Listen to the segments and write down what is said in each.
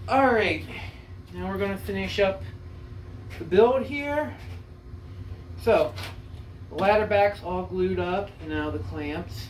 Alright, now we're going to finish up the build here. So, the ladder back's all glued up, and now the clamps.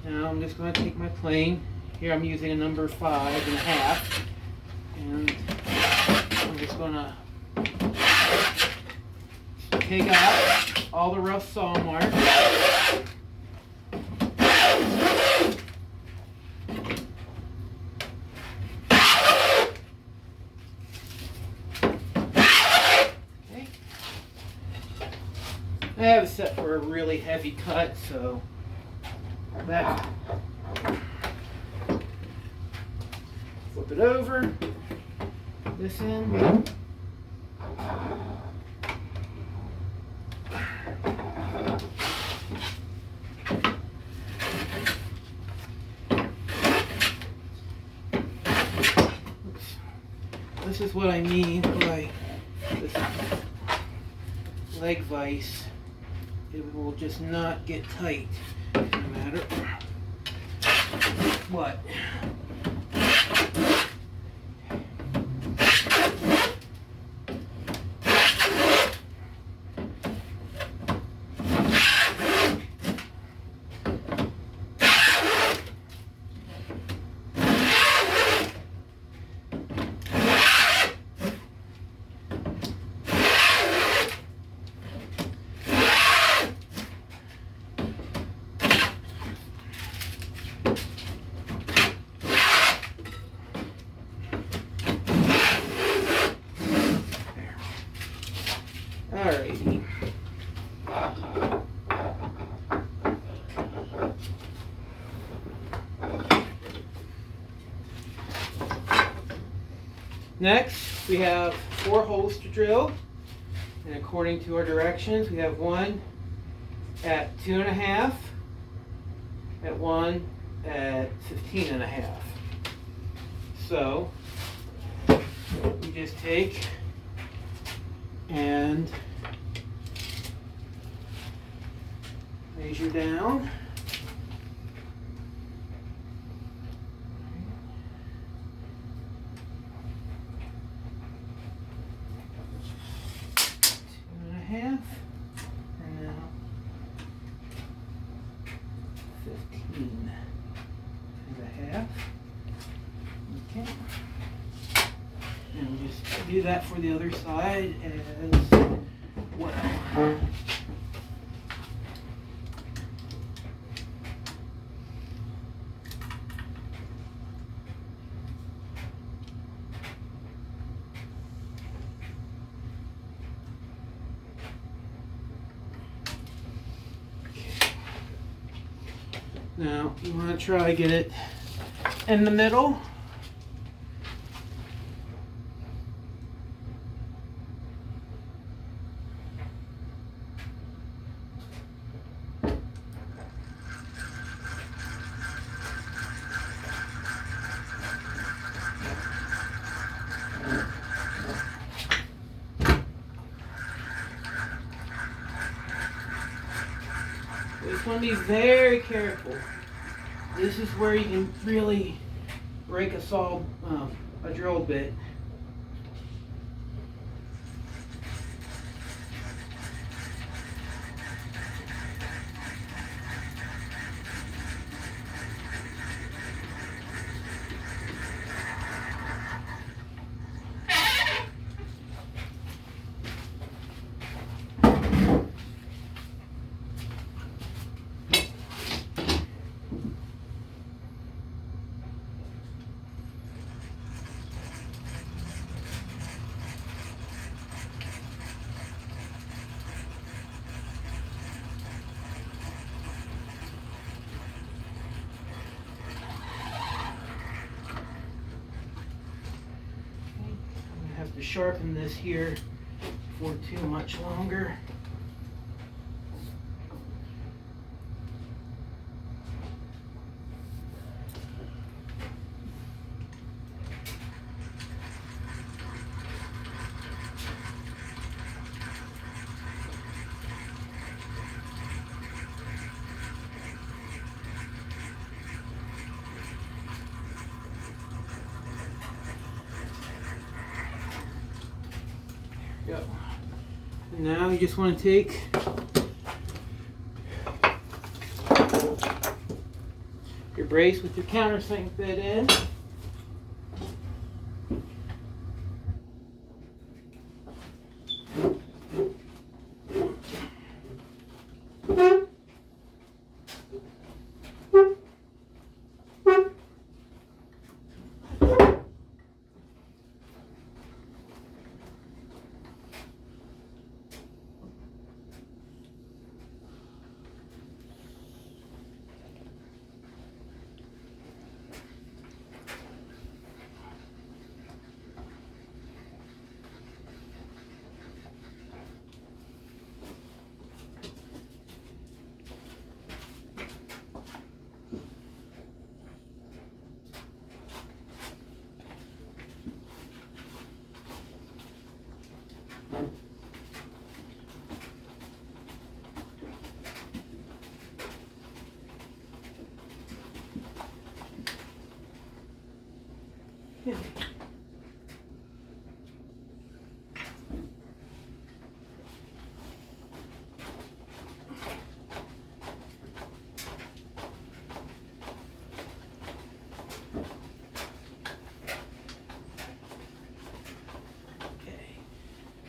Now I'm just going to take my plane. Here I'm using a number 5.5. And I'm just going to take out all the rough saw marks. I have it set for a really heavy cut, so that. Flip it over, this end. This is what I mean by this leg vise. It will just not get tight, no matter what. Alrighty. Next, we have 4 holes to drill, and according to our directions, we have one at 2.5, at one at 15.5. So, you just take and measure down. Half, and now 15.5. Okay, and we'll just do that for the other side as well. Now, you want to try to get it in the middle. You just want to be very careful. This is where you can really break a drill bit. Have to sharpen this here for too much longer. go. And now you just want to take your brace with your countersink bit in.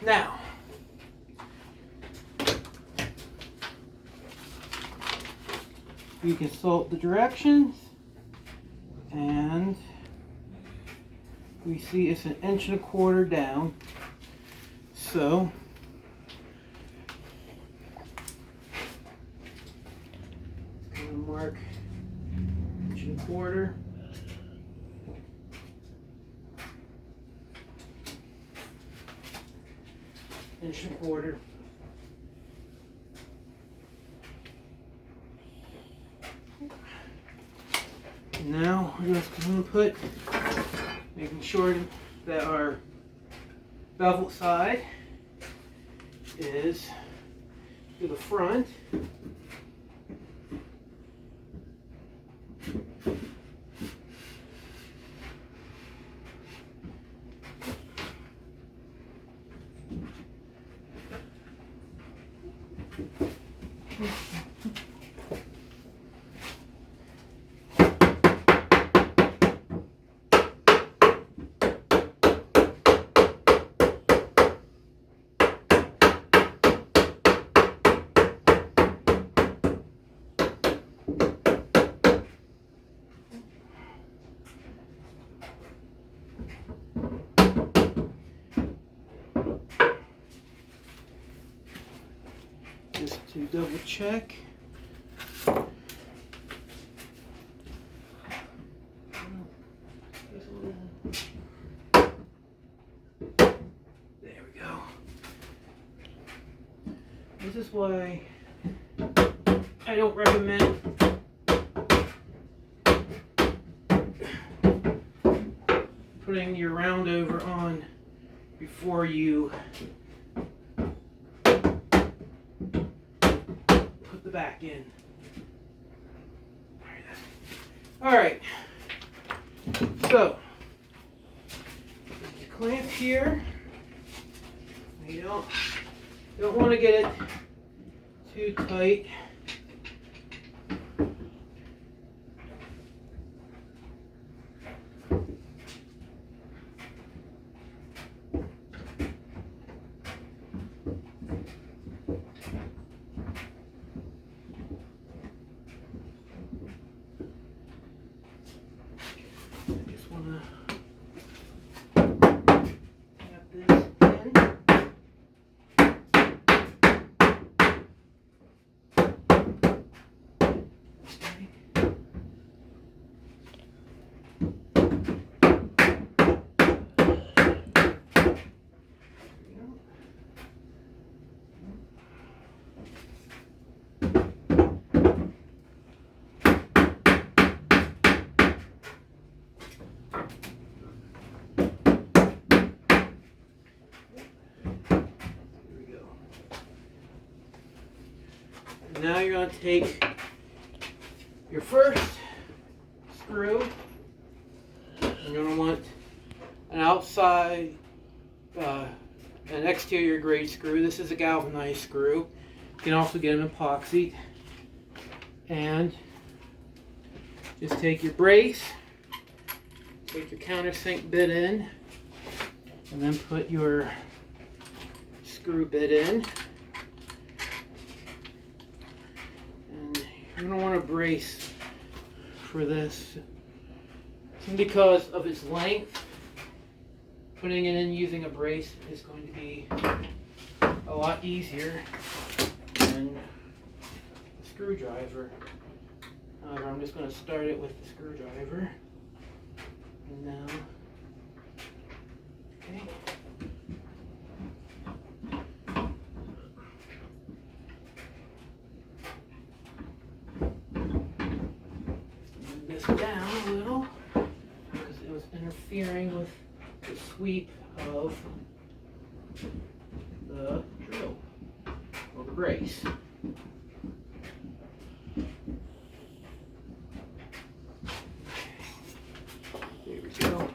Now, you consult the directions, and we see it's 1.25 inches down. So, I'm going to mark 1.25 inches. Inch and a quarter. Now we're just going to put, making sure that our bevel side is to the front. Just to double check. There we go. This is why I don't recommend putting your round over on before you put the back in. All right. So you clamp here. You don't want to get it too tight. Now you're going to take your first screw. You're going to want an outside an exterior grade screw. This is a galvanized screw. You can also get an epoxy. And just take your brace, take your countersink bit in, and then put your screw bit in. And you're going to want to brace for this. And because of its length, putting it in using a brace is going to be a lot easier than a screwdriver. However, I'm just going to start it with the screwdriver. And now, okay. Move this down a little because it was interfering with the sweep of the drill or the brace. There we go.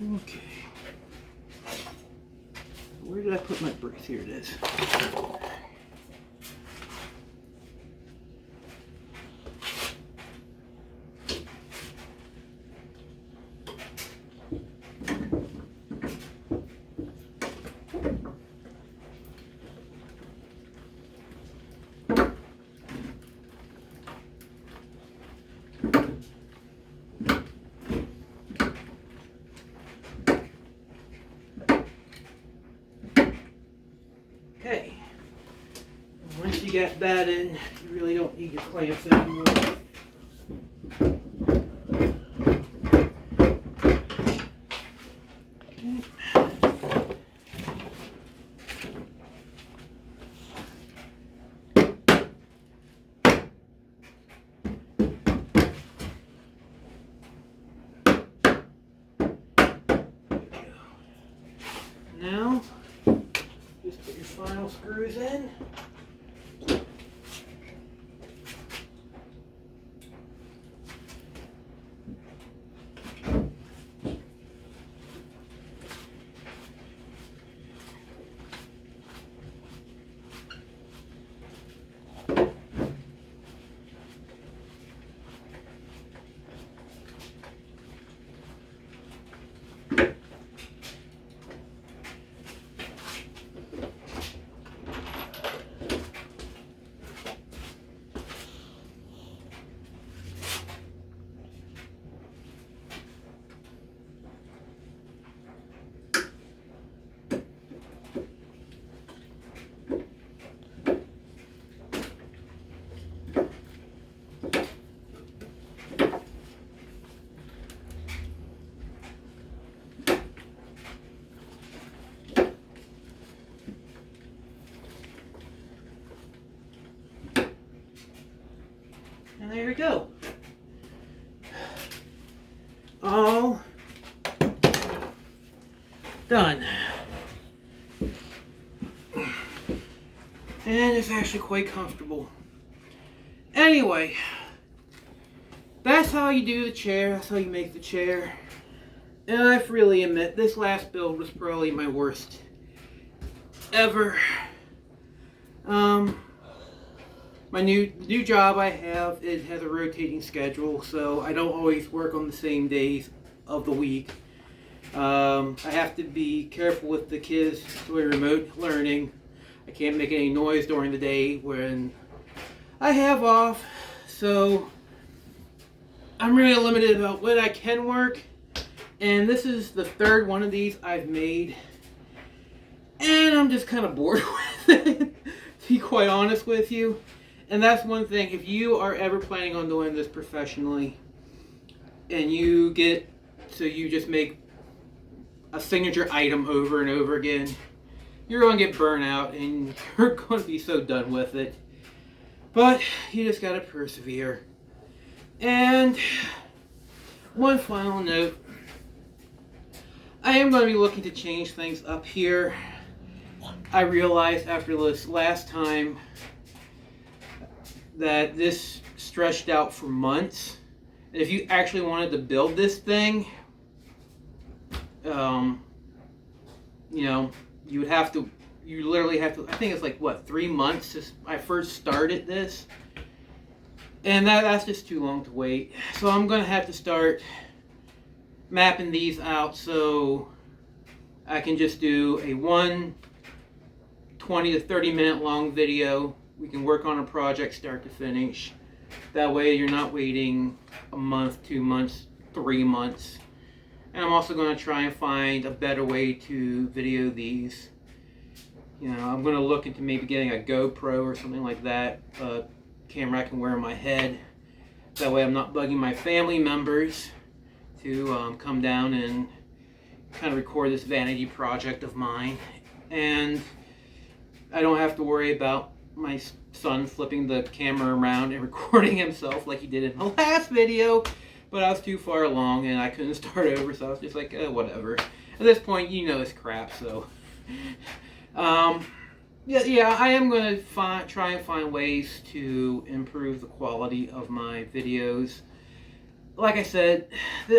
Okay. Where did I put my brace? Here it is. Okay, once you get that in, you really don't need your clamps anymore. Now, just put your final screws in. And there we go. All done. And it's actually quite comfortable. Anyway, that's how you do the chair. That's how you make the chair. And I freely admit, this last build was probably my worst ever. My new job I have, it has a rotating schedule, so I don't always work on the same days of the week. I have to be careful with the kids doing remote learning. I can't make any noise during the day when I have off, so I'm really limited about when I can work. And this is the third one of these I've made, and I'm just kind of bored with it, to be quite honest with you. And that's one thing, if you are ever planning on doing this professionally, and you just make a signature item over and over again, you're going to get burnt out and you're going to be so done with it. But you just got to persevere. And one final note, I am going to be looking to change things up here. I realized after this last time that this stretched out for months. And if you actually wanted to build this thing, you know, you literally have to, I think it's like, what, 3 months since I first started this? And that's just too long to wait. So I'm going to have to start mapping these out so I can just do a 20 to 30 minute long video. We can work on a project start to finish. That way you're not waiting a month, 2 months, 3 months. And I'm also going to try and find a better way to video these. You know, I'm going to look into maybe getting a GoPro or something like that. A camera I can wear on my head. That way I'm not bugging my family members to come down and kind of record this vanity project of mine. And I don't have to worry about my son flipping the camera around and recording himself like he did in the last video. But I was too far along and I couldn't start over, so I was just like, whatever. At this point, you know it's crap, so. Yeah, I am going to try and find ways to improve the quality of my videos. Like I said,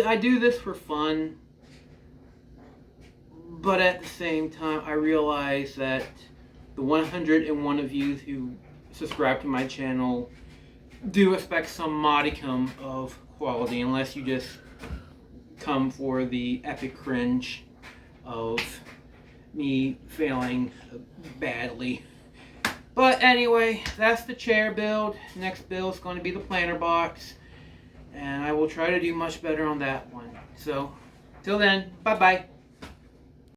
I do this for fun, but at the same time, I realize that the 101 of you who subscribe to my channel do expect some modicum of quality, unless you just come for the epic cringe of me failing badly. But anyway, that's the chair build. Next build is going to be the planter box, and I will try to do much better on that one. So, till then, bye-bye.